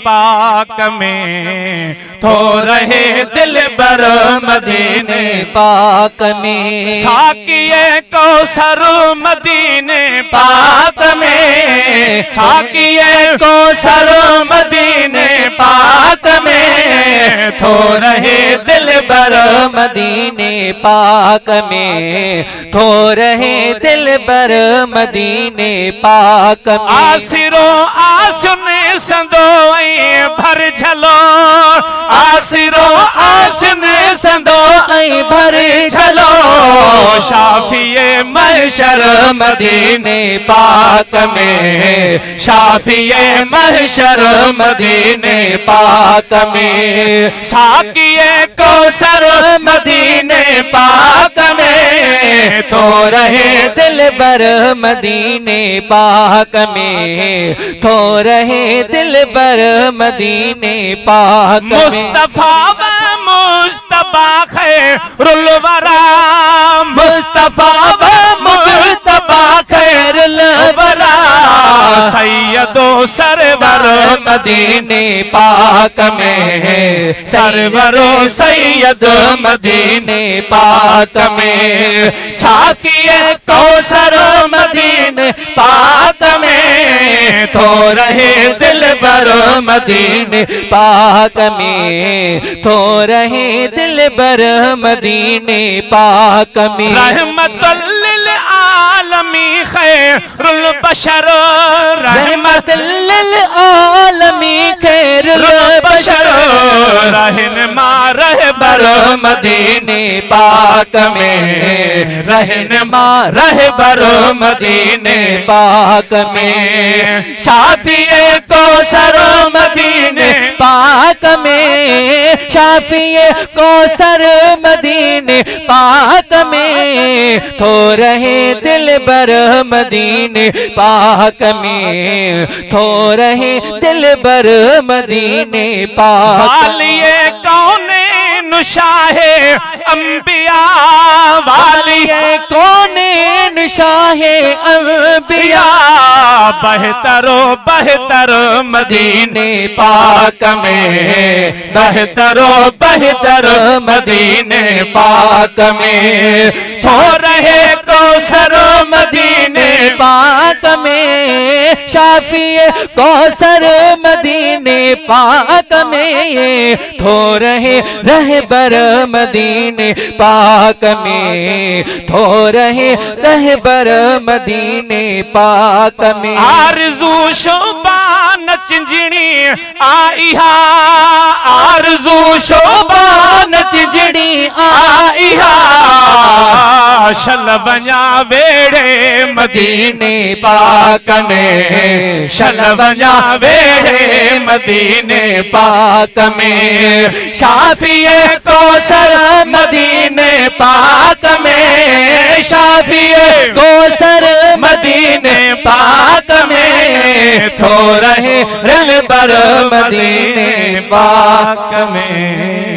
पाक में, थो रहे दिल बर मदीने पाक में। साकिए कौसर मदीने पाक में, साकिए कौसर मदीने पाक में, थो रहे दिल बर मदीने पाक में, थो रहे दिल बर मदीने पाक में। आसिरो आसने संदो भर झलो, आसिरो आसने संदो भर झलो, शाफिए महशर मदीने पाक में, शाफिए महशर मदीने पाक में। साकिए कौसर मदीने पाक में, थो रहे दिल बर मदीने पाक में, थो रहे दिल बर मदीने पाक में। मुस्तफा व मुस्तफा खैरुल वरा, मुस्तफा व मुस्तफा खैरुल वरा, सैयदो सरवर मदीने पाक में, सरवरो सैयद मदीने पाक में। साकिए कौसर मदीने पाक में, थो रहे दिल बर मदीने पाक में, थो रहे दिल बर मदीने पाक में। रहमतुल लिल आलमी खैरुल बशर, रहमतुल लिल आलमी खैरुल बशर, रहनुमा रहबर मदीने पाक में, रहनुमा रहबर मदीने पाक में। शाफिए कौसर मदीने पाक में, शाफिए कौसर मदीने पाक में, थो रहे दिल बर मदीने पाक में, थो रहे दिल बर मदीने पाक। वालिए कौने नुशाहे अंबिया, वालिए कौने शाहे अंबिया, बहतरो बहतर मदीने पाक में, बहतरो बहतर मदीने पाक में। छो रहे कौसर मदीने पाक में, शाफिए कौसर मदीने पाक में, थो रहे रहबर मदीने पाक में, थो रहे रहबर मदीने पाक में। आरज़ू शोबान चिंजणी आईहा, आरज़ू शोबान चिंजड़ी आईहा, शल वञा वेड़े मदीने पाक में, शल वञा वेड़े मदीने पाक में। शाफिए कौसर मदीने पाक में, शाफिए कौसर मदीने पाक में, थो रहे रहबर मदीने पाक में।